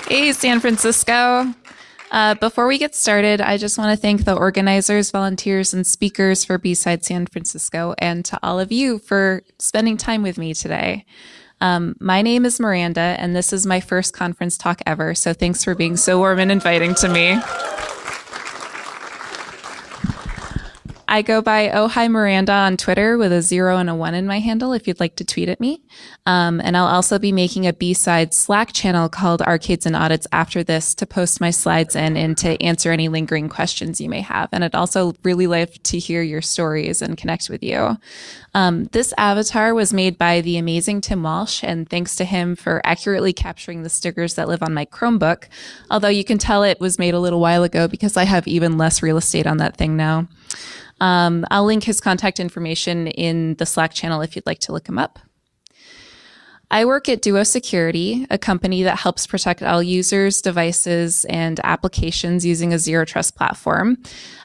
Hey, San Francisco. Before we get started, I just want to thank the organizers, volunteers, and speakers for B-Sides San Francisco, and to all of you for spending time with me today. My name is Miranda, and this is my first conference talk ever, so thanks for being so warm and inviting to me. I go by Oh Hi Miranda on Twitter with a 0 and a 1 in my handle if you'd like to tweet at me. And I'll also be making a B-Sides Slack channel called Arcades and Audits after this to post my slides in and to answer any lingering questions you may have. And I'd also really love to hear your stories and connect with you. This avatar was made by the amazing Tim Walsh, and thanks to him for accurately capturing the stickers that live on my Chromebook, although you can tell it was made a little while ago because I have even less real estate on that thing now. I'll link his contact information in the Slack channel if you'd like to look him up. I work at Duo Security, a company that helps protect all users, devices, and applications using a zero trust platform.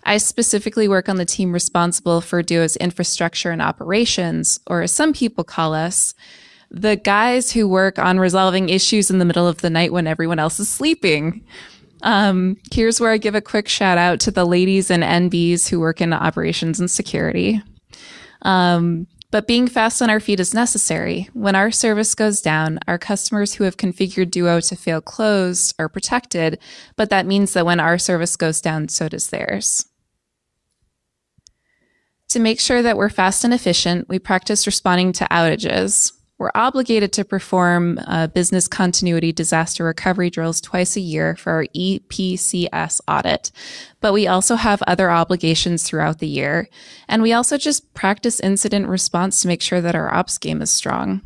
I specifically work on the team responsible for Duo's infrastructure and operations, or as some people call us, the guys who work on resolving issues in the middle of the night when everyone else is sleeping. Here's where I give a quick shout out to the ladies and NBs who work in operations and security. But being fast on our feet is necessary. When our service goes down, our customers who have configured Duo to fail closed are protected, but that means that when our service goes down, so does theirs. To make sure that we're fast and efficient, we practice responding to outages. We're obligated to perform business continuity disaster recovery drills twice a year for our EPCS audit, but we also have other obligations throughout the year, and we also just practice incident response to make sure that our ops game is strong.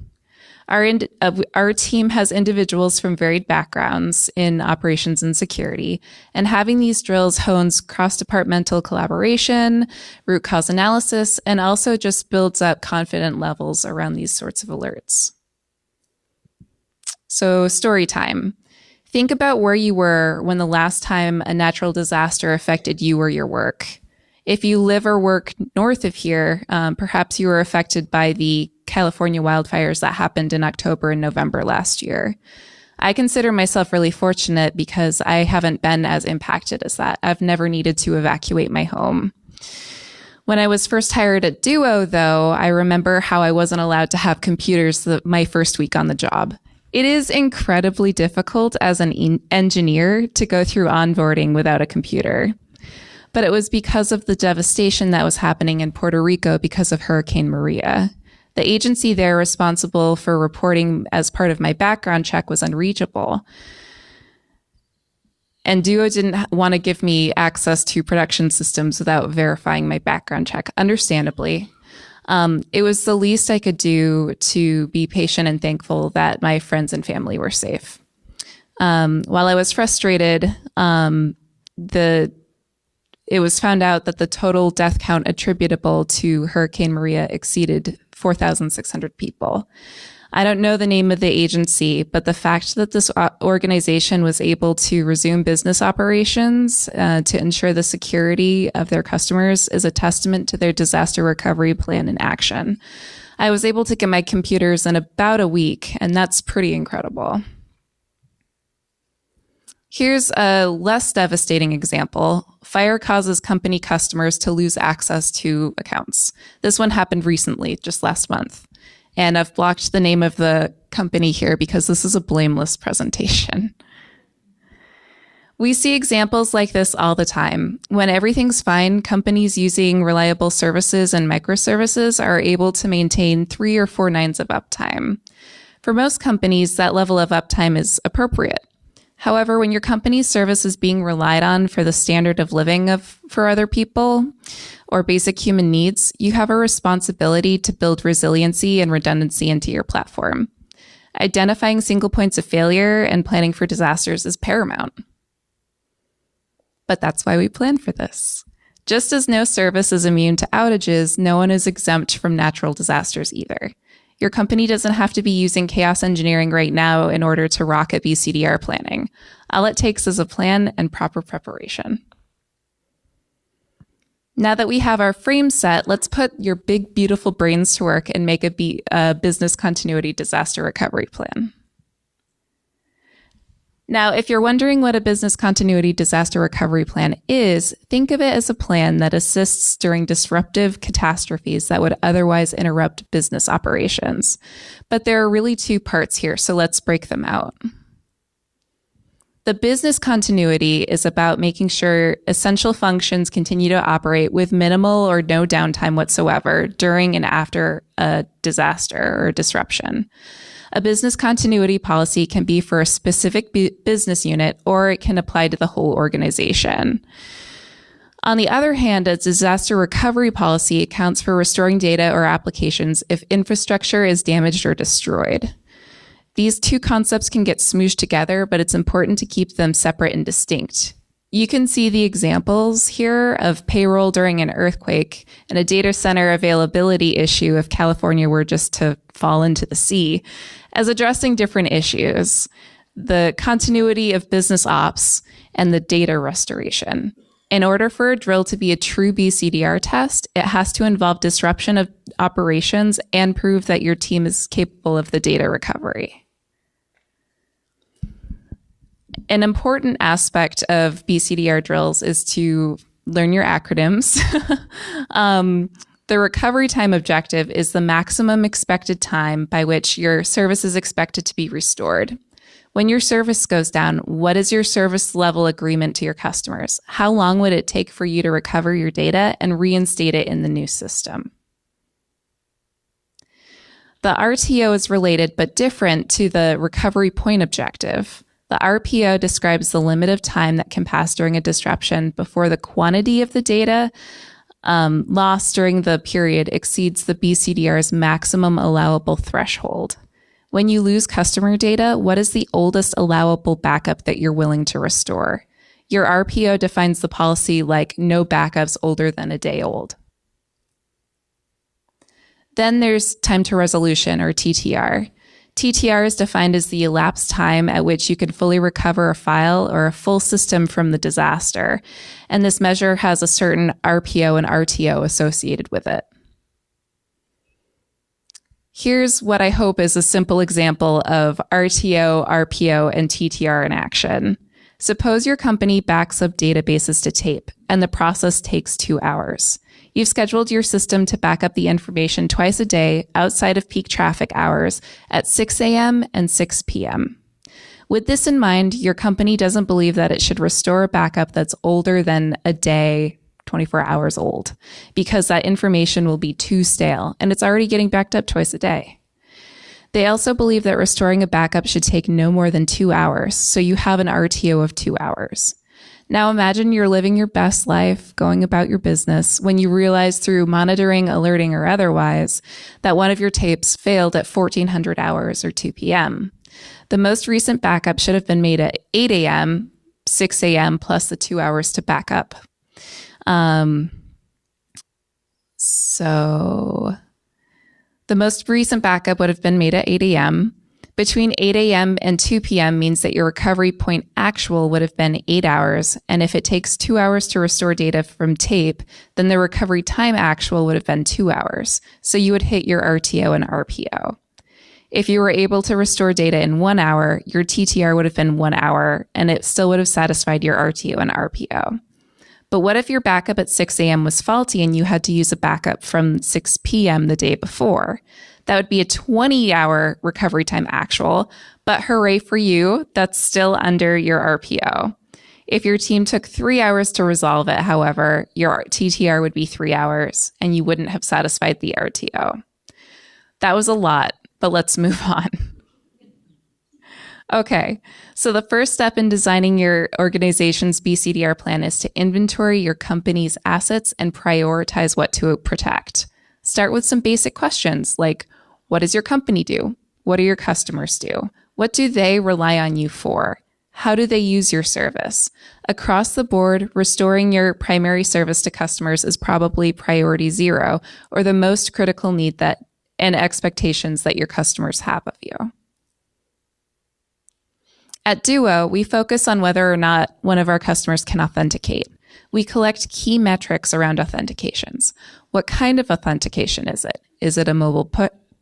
Our team has individuals from varied backgrounds in operations and security, and having these drills hones cross-departmental collaboration, root cause analysis, and also just builds up confident levels around these sorts of alerts. So, story time. Think about where you were when the last time a natural disaster affected you or your work. If you live or work north of here, perhaps you were affected by the California wildfires that happened in October and November last year. I consider myself really fortunate because I haven't been as impacted as that. I've never needed to evacuate my home. When I was first hired at Duo, though, I remember how I wasn't allowed to have computers my first week on the job. It is incredibly difficult as an engineer to go through onboarding without a computer. But it was because of the devastation that was happening in Puerto Rico because of Hurricane Maria. The agency there responsible for reporting as part of my background check was unreachable. And Duo didn't want to give me access to production systems without verifying my background check, understandably. It was the least I could do to be patient and thankful that my friends and family were safe. While I was frustrated, it was found out that the total death count attributable to Hurricane Maria exceeded 4,600 people. I don't know the name of the agency, but the fact that this organization was able to resume business operations to ensure the security of their customers is a testament to their disaster recovery plan in action. I was able to get my computers in about a week, and that's pretty incredible. Here's a less devastating example. Fire causes company customers to lose access to accounts. This one happened recently, just last month. And I've blocked the name of the company here because this is a blameless presentation. We see examples like this all the time. When everything's fine, companies using reliable services and microservices are able to maintain 3 or 4 nines of uptime. For most companies, that level of uptime is appropriate. However, when your company's service is being relied on for the standard of living for other people or basic human needs, you have a responsibility to build resiliency and redundancy into your platform. Identifying single points of failure and planning for disasters is paramount. But that's why we plan for this. Just as no service is immune to outages, no one is exempt from natural disasters either. Your company doesn't have to be using chaos engineering right now in order to rock at BCDR planning. All it takes is a plan and proper preparation. Now that we have our frame set, let's put your big, beautiful brains to work and make a business continuity disaster recovery plan. Now, if you're wondering what a business continuity disaster recovery plan is, think of it as a plan that assists during disruptive catastrophes that would otherwise interrupt business operations. But there are really two parts here, so let's break them out. The business continuity is about making sure essential functions continue to operate with minimal or no downtime whatsoever during and after a disaster or disruption. A business continuity policy can be for a specific business unit, or it can apply to the whole organization. On the other hand, a disaster recovery policy accounts for restoring data or applications if infrastructure is damaged or destroyed. These two concepts can get smooshed together, but it's important to keep them separate and distinct. You can see the examples here of payroll during an earthquake and a data center availability issue if California were just to fall into the sea as addressing different issues, the continuity of business ops and the data restoration. In order for a drill to be a true BCDR test, it has to involve disruption of operations and prove that your team is capable of the data recovery. An important aspect of BCDR drills is to learn your acronyms. The recovery time objective is the maximum expected time by which your service is expected to be restored. When your service goes down, what is your service level agreement to your customers? How long would it take for you to recover your data and reinstate it in the new system? The RTO is related but different to the recovery point objective. The RPO describes the limit of time that can pass during a disruption before the quantity of the data lost during the period exceeds the BCDR's maximum allowable threshold. When you lose customer data, what is the oldest allowable backup that you're willing to restore? Your RPO defines the policy like no backups older than a day old. Then there's time to resolution, or TTR. TTR is defined as the elapsed time at which you can fully recover a file or a full system from the disaster, and this measure has a certain RPO and RTO associated with it. Here's what I hope is a simple example of RTO, RPO, and TTR in action. Suppose your company backs up databases to tape, and the process takes 2 hours. You've scheduled your system to back up the information twice a day outside of peak traffic hours at 6 a.m. and 6 p.m. With this in mind, your company doesn't believe that it should restore a backup that's older than a day, 24 hours old, because that information will be too stale, and it's already getting backed up twice a day. They also believe that restoring a backup should take no more than 2 hours, so you have an RTO of 2 hours. Now imagine you're living your best life, going about your business, when you realize through monitoring, alerting, or otherwise that one of your tapes failed at 1400 hours or 2 p.m. The most recent backup should have been made at 8 a.m., 6 a.m., plus the 2 hours to back up. So the most recent backup would have been made at 8 a.m. Between 8 a.m. and 2 p.m. means that your recovery point actual would have been 8 hours. And if it takes 2 hours to restore data from tape, then the recovery time actual would have been 2 hours. So you would hit your RTO and RPO. If you were able to restore data in 1 hour, your TTR would have been 1 hour, and it still would have satisfied your RTO and RPO. But what if your backup at 6 a.m. was faulty and you had to use a backup from 6 p.m. the day before? That would be a 20-hour recovery time actual, but hooray for you, that's still under your RPO. If your team took 3 hours to resolve it, however, your TTR would be 3 hours, and you wouldn't have satisfied the RTO. That was a lot, but let's move on. Okay, so the first step in designing your organization's BCDR plan is to inventory your company's assets and prioritize what to protect. Start with some basic questions like, what does your company do? What do your customers do? What do they rely on you for? How do they use your service? Across the board, restoring your primary service to customers is probably priority 0, or the most critical need that and expectations that your customers have of you. At Duo, we focus on whether or not one of our customers can authenticate. We collect key metrics around authentications. What kind of authentication is it? Is it a mobile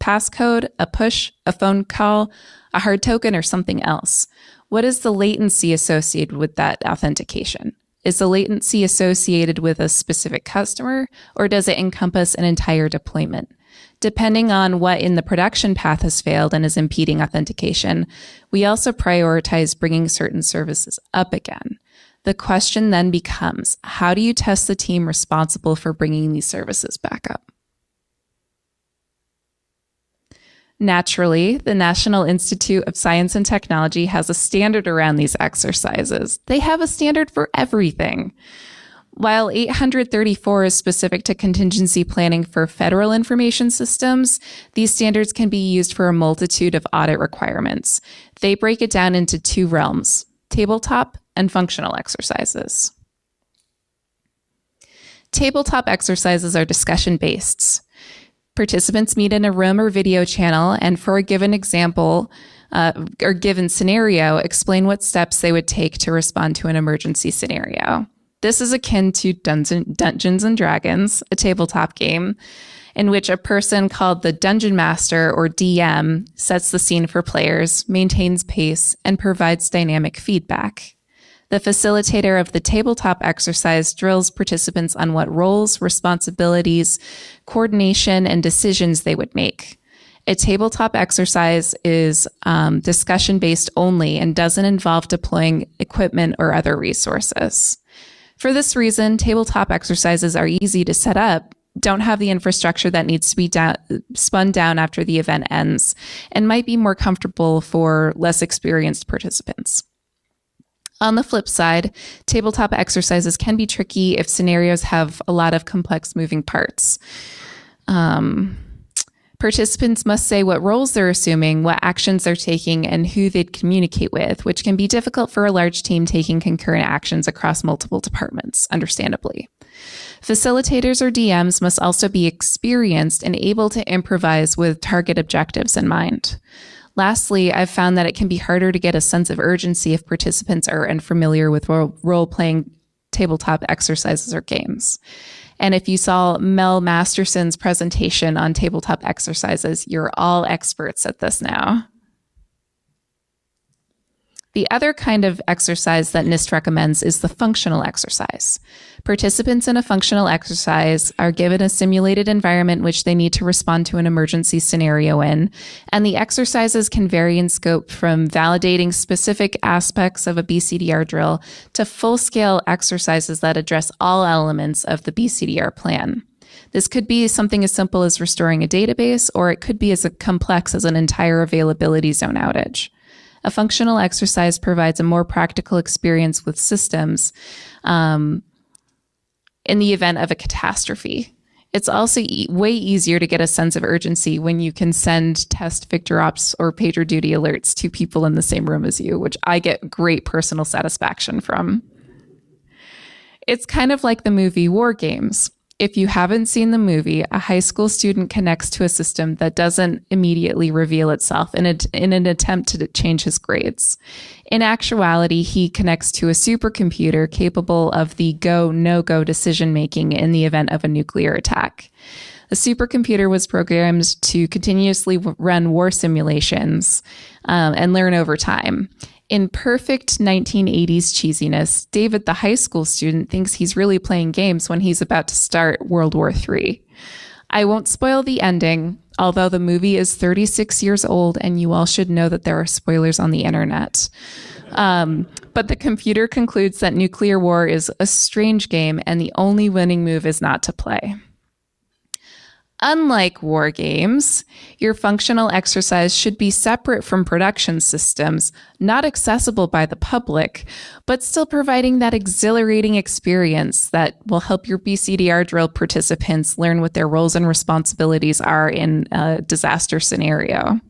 passcode, a push, a phone call, a hard token, or something else? What is the latency associated with that authentication? Is the latency associated with a specific customer, or does it encompass an entire deployment? Depending on what in the production path has failed and is impeding authentication, we also prioritize bringing certain services up again. The question then becomes, how do you test the team responsible for bringing these services back up? Naturally, the National Institute of Science and Technology has a standard around these exercises. They have a standard for everything. While 834 is specific to contingency planning for federal information systems, these standards can be used for a multitude of audit requirements. They break it down into two realms, tabletop and functional exercises. Tabletop exercises are discussion-based. Participants meet in a room or video channel, and for a given example or given scenario, explain what steps they would take to respond to an emergency scenario. This is akin to Dungeons and Dragons, a tabletop game, in which a person called the Dungeon Master or DM sets the scene for players, maintains pace, and provides dynamic feedback. The facilitator of the tabletop exercise drills participants on what roles, responsibilities, coordination, and decisions they would make. A tabletop exercise is discussion-based only and doesn't involve deploying equipment or other resources. For this reason, tabletop exercises are easy to set up, don't have the infrastructure that needs to be spun down after the event ends, and might be more comfortable for less experienced participants. On the flip side, tabletop exercises can be tricky if scenarios have a lot of complex moving parts. Participants must say what roles they're assuming, what actions they're taking, and who they'd communicate with, which can be difficult for a large team taking concurrent actions across multiple departments, understandably. Facilitators or DMs must also be experienced and able to improvise with target objectives in mind. Lastly, I've found that it can be harder to get a sense of urgency if participants are unfamiliar with role-playing tabletop exercises or games. And if you saw Mel Masterson's presentation on tabletop exercises, you're all experts at this now. The other kind of exercise that NIST recommends is the functional exercise. Participants in a functional exercise are given a simulated environment which they need to respond to an emergency scenario in, and the exercises can vary in scope from validating specific aspects of a BCDR drill to full-scale exercises that address all elements of the BCDR plan. This could be something as simple as restoring a database, or it could be as complex as an entire availability zone outage. A functional exercise provides a more practical experience with systems in the event of a catastrophe. It's also way easier to get a sense of urgency when you can send test Victor Ops or PagerDuty alerts to people in the same room as you, which I get great personal satisfaction from. It's kind of like the movie War Games. If you haven't seen the movie, a high school student connects to a system that doesn't immediately reveal itself in an attempt to change his grades. In actuality, he connects to a supercomputer capable of the go, no-go decision-making in the event of a nuclear attack. The supercomputer was programmed to continuously run war simulations and learn over time. In perfect 1980s cheesiness, David, the high school student, thinks he's really playing games when he's about to start World War III. I won't spoil the ending, although the movie is 36 years old and you all should know that there are spoilers on the internet. But the computer concludes that nuclear war is a strange game and the only winning move is not to play. Unlike war games, your functional exercise should be separate from production systems, not accessible by the public, but still providing that exhilarating experience that will help your BCDR drill participants learn what their roles and responsibilities are in a disaster scenario.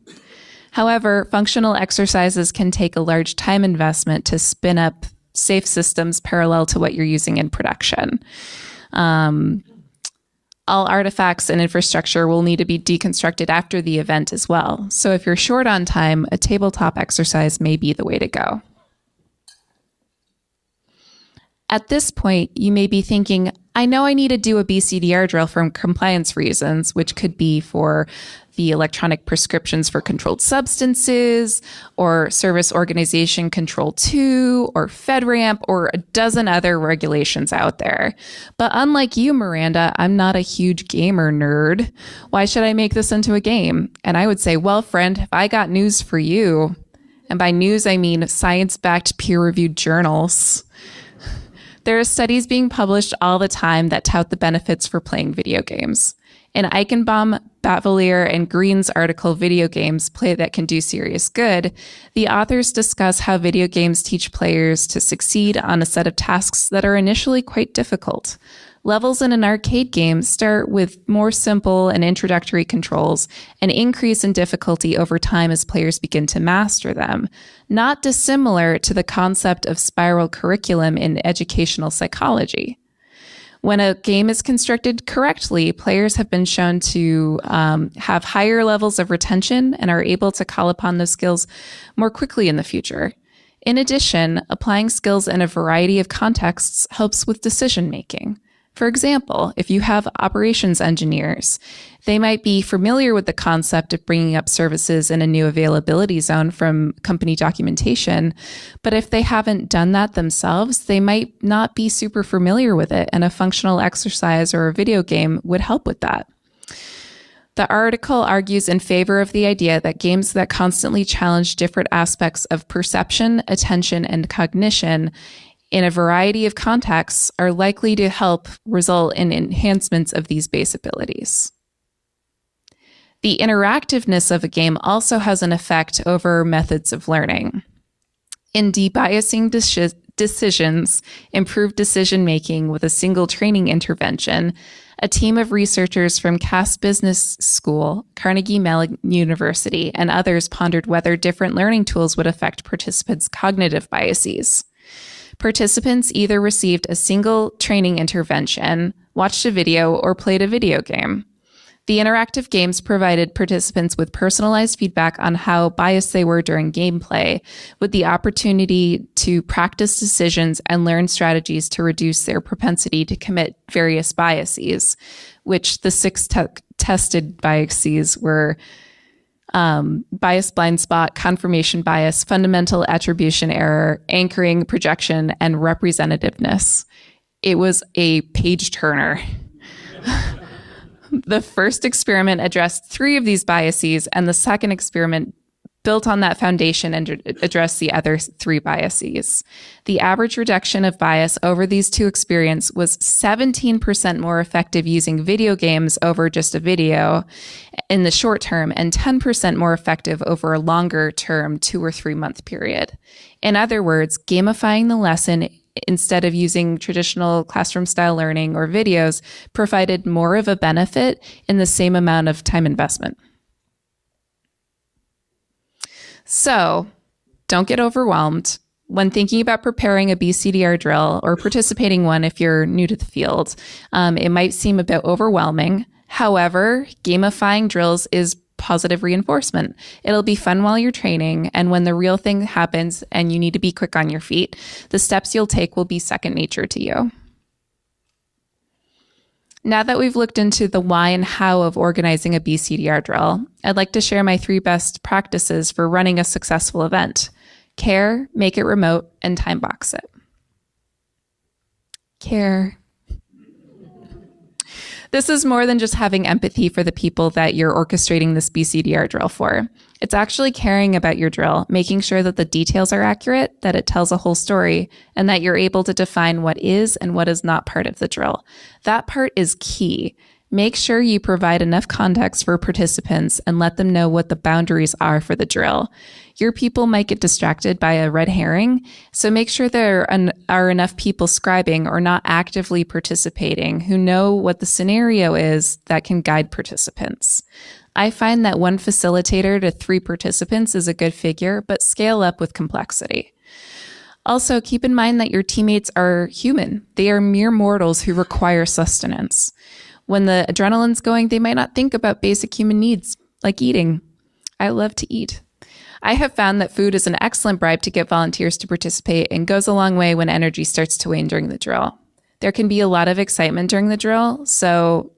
However, functional exercises can take a large time investment to spin up safe systems parallel to what you're using in production. All artifacts and infrastructure will need to be deconstructed after the event as well. So if you're short on time, a tabletop exercise may be the way to go. At this point, you may be thinking, I know I need to do a BCDR drill for compliance reasons, which could be for the electronic prescriptions for controlled substances or Service Organization Control 2 or FedRAMP or a dozen other regulations out there. But unlike you, Miranda, I'm not a huge gamer nerd. Why should I make this into a game? And I would say, well, friend, if I got news for you, and by news, I mean science-backed peer-reviewed journals. There are studies being published all the time that tout the benefits for playing video games. In Eichenbaum, Batavalier, and Green's article, Video Games Play That Can Do Serious Good, the authors discuss how video games teach players to succeed on a set of tasks that are initially quite difficult. Levels in an arcade game start with more simple and introductory controls and increase in difficulty over time as players begin to master them, not dissimilar to the concept of spiral curriculum in educational psychology. When a game is constructed correctly, players have been shown to have higher levels of retention and are able to call upon those skills more quickly in the future. In addition, applying skills in a variety of contexts helps with decision making. For example, if you have operations engineers, they might be familiar with the concept of bringing up services in a new availability zone from company documentation, but if they haven't done that themselves, they might not be super familiar with it, and a functional exercise or a video game would help with that. The article argues in favor of the idea that games that constantly challenge different aspects of perception, attention, and cognition in a variety of contexts are likely to help result in enhancements of these base abilities. The interactiveness of a game also has an effect over methods of learning. In debiasing decisions, improved decision-making with a single training intervention, a team of researchers from Cass Business School, Carnegie Mellon University, and others pondered whether different learning tools would affect participants' cognitive biases. Participants either received a single training intervention, watched a video, or played a video game. The interactive games provided participants with personalized feedback on how biased they were during gameplay, with the opportunity to practice decisions and learn strategies to reduce their propensity to commit various biases, which the six tested biases were bias blind spot, confirmation bias, fundamental attribution error, anchoring, projection, and representativeness. It was a page turner. The first experiment addressed 3 of these biases, and the second experiment built on that foundation and addressed the other 3 biases. The average reduction of bias over these 2 experiments was 17% more effective using video games over just a video in the short term, and 10% more effective over a longer term 2 or 3 month period. In other words, gamifying the lesson instead of using traditional classroom style learning or videos provided more of a benefit in the same amount of time investment. So don't get overwhelmed. When thinking about preparing a BCDR drill or participating one if you're new to the field, it might seem a bit overwhelming. However, gamifying drills is positive reinforcement. It'll be fun while you're training, and when the real thing happens and you need to be quick on your feet, the steps you'll take will be second nature to you. Now that we've looked into the why and how of organizing a BCDR drill, I'd like to share my 3 best practices for running a successful event. Care, make it remote, and time box it. Care. This is more than just having empathy for the people that you're orchestrating this BCDR drill for. It's actually caring about your drill, making sure that the details are accurate, that it tells a whole story, and that you're able to define what is and what is not part of the drill. That part is key. Make sure you provide enough context for participants and let them know what the boundaries are for the drill. Your people might get distracted by a red herring, so make sure there are enough people scribing or not actively participating who know what the scenario is that can guide participants. I find that 1 facilitator to 3 participants is a good figure, but scale up with complexity. Also, keep in mind that your teammates are human. They are mere mortals who require sustenance. When the adrenaline's going, they might not think about basic human needs, like eating. I love to eat. I have found that food is an excellent bribe to get volunteers to participate and goes a long way when energy starts to wane during the drill. There can be a lot of excitement during the drill. So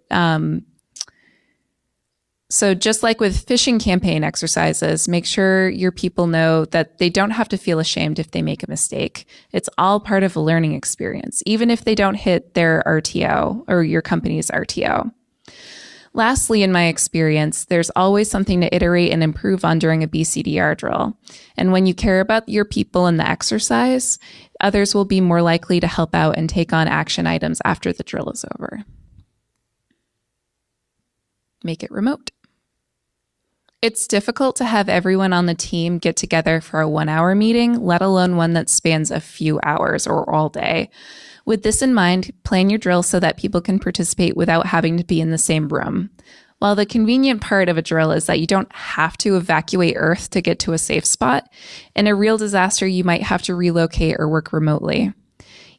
just like with phishing campaign exercises, make sure your people know that they don't have to feel ashamed if they make a mistake. It's all part of a learning experience, even if they don't hit their RTO or your company's RTO. Lastly, in my experience, there's always something to iterate and improve on during a BCDR drill. And when you care about your people in the exercise, others will be more likely to help out and take on action items after the drill is over. Make it remote. It's difficult to have everyone on the team get together for a 1-hour meeting, let alone one that spans a few hours or all day. With this in mind, plan your drill so that people can participate without having to be in the same room. While the convenient part of a drill is that you don't have to evacuate Earth to get to a safe spot, in a real disaster, you might have to relocate or work remotely.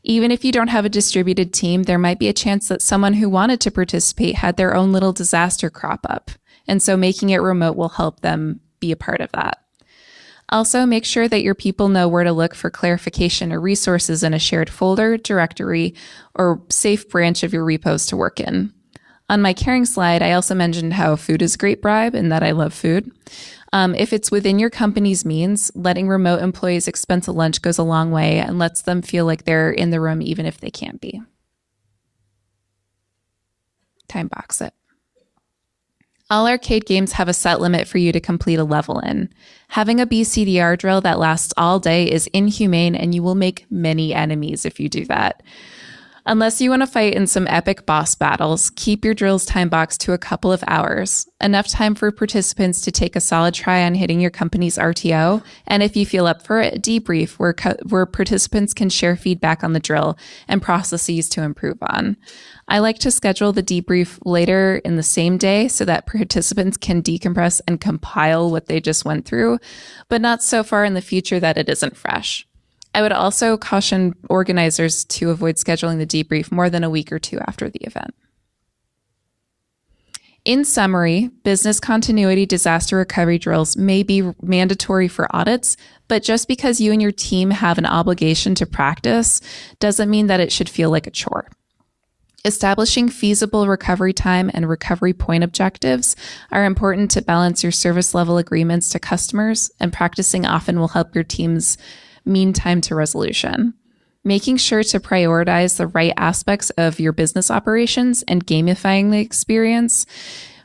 Even if you don't have a distributed team, there might be a chance that someone who wanted to participate had their own little disaster crop up. And so making it remote will help them be a part of that. Also, make sure that your people know where to look for clarification or resources in a shared folder, directory, or safe branch of your repos to work in. On my caring slide, I also mentioned how food is a great bribe and that I love food. If it's within your company's means, letting remote employees expense a lunch goes a long way and lets them feel like they're in the room even if they can't be. Time box it. All arcade games have a set limit for you to complete a level in. Having a BCDR drill that lasts all day is inhumane, and you will make many enemies if you do that. Unless you want to fight in some epic boss battles, keep your drill's time box to a couple of hours, enough time for participants to take a solid try on hitting your company's RTO, and if you feel up for it, a debrief where participants can share feedback on the drill and processes to improve on. I like to schedule the debrief later in the same day so that participants can decompress and compile what they just went through, but not so far in the future that it isn't fresh. I would also caution organizers to avoid scheduling the debrief more than a week or two after the event. In summary, business continuity disaster recovery drills may be mandatory for audits, but just because you and your team have an obligation to practice doesn't mean that it should feel like a chore. Establishing feasible recovery time and recovery point objectives are important to balance your service level agreements to customers, and practicing often will help your teams mean time to resolution. Making sure to prioritize the right aspects of your business operations and gamifying the experience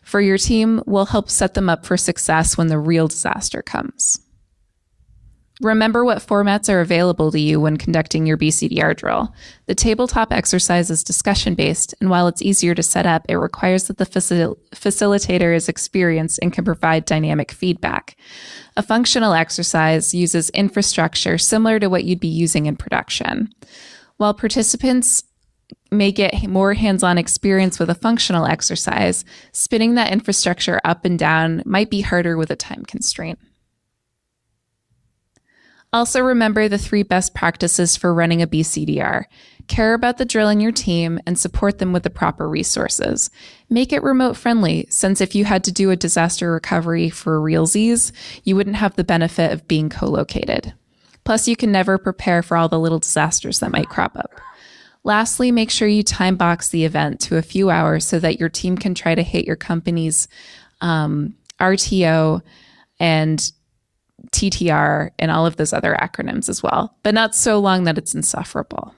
for your team will help set them up for success when the real disaster comes. Remember what formats are available to you when conducting your BCDR drill. The tabletop exercise is discussion-based, and while it's easier to set up, it requires that the facilitator is experienced and can provide dynamic feedback. A functional exercise uses infrastructure similar to what you'd be using in production. While participants may get more hands-on experience with a functional exercise, spinning that infrastructure up and down might be harder with a time constraint. Also remember the 3 best practices for running a BCDR. Care about the drill in your team and support them with the proper resources. Make it remote friendly, since if you had to do a disaster recovery for realsies, you wouldn't have the benefit of being co-located. Plus, you can never prepare for all the little disasters that might crop up. Lastly, make sure you time box the event to a few hours so that your team can try to hit your company's RTO and TTR and all of those other acronyms as well, but not so long that it's insufferable.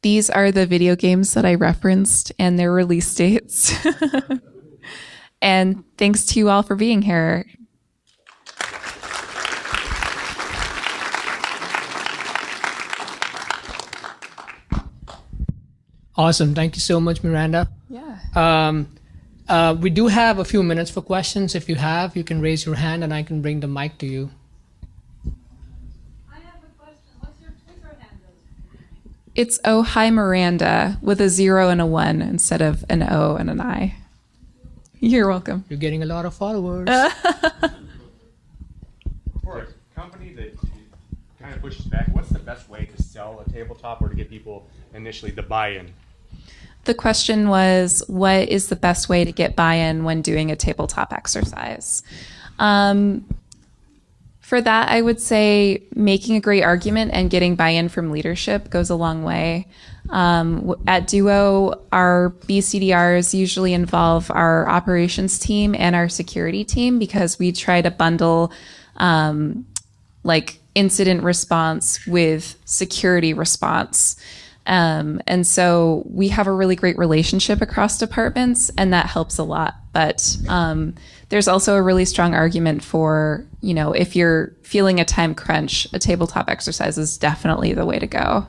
These are the video games that I referenced and their release dates. And thanks to you all for being here. Awesome. Thank you so much, Miranda. Yeah. We do have a few minutes for questions. If you have, you can raise your hand and I can bring the mic to you. I have a question. What's your Twitter handle? It's Oh Hi Miranda with a 0 and a 1 instead of an O and an I. You're welcome. You're getting a lot of followers. For a company that kind of pushes back, what's the best way to sell a tabletop or to get people initially the buy-in? The question was, what is the best way to get buy-in when doing a tabletop exercise? For that, I would say making a great argument and getting buy-in from leadership goes a long way. At Duo, our BCDRs usually involve our operations team and our security team because we try to bundle like incident response with security response. And so we have a really great relationship across departments, and that helps a lot. But there's also a really strong argument for, you know, if you're feeling a time crunch, a tabletop exercise is definitely the way to go.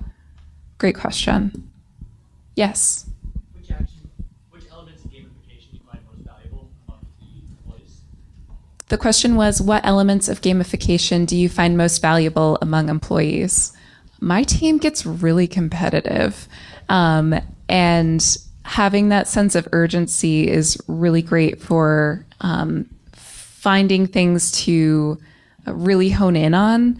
Great question. Yes. Which elements of gamification do you find most valuable among the employees? The question was, what elements of gamification do you find most valuable among employees? My team gets really competitive, and having that sense of urgency is really great for finding things to really hone in on.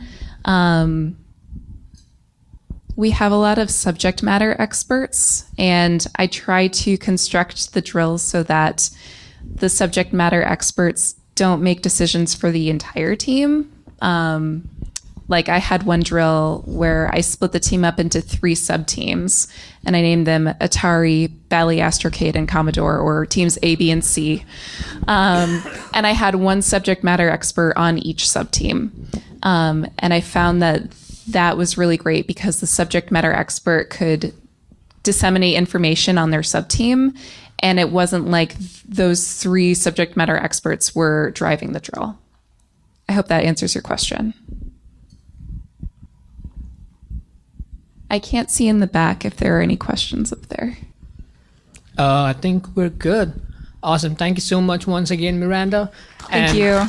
We have a lot of subject matter experts, and I try to construct the drills so that the subject matter experts don't make decisions for the entire team. Like I had one drill where I split the team up into 3 sub-teams, and I named them Atari, Bally Astrocade, and Commodore, or teams A, B, and C. And I had one subject matter expert on each sub-team. And I found that was really great because the subject matter expert could disseminate information on their sub-team, and it wasn't like those 3 subject matter experts were driving the drill. I hope that answers your question. I can't see in the back if there are any questions up there. I think we're good. Awesome. Thank you so much once again, Miranda. Thank you.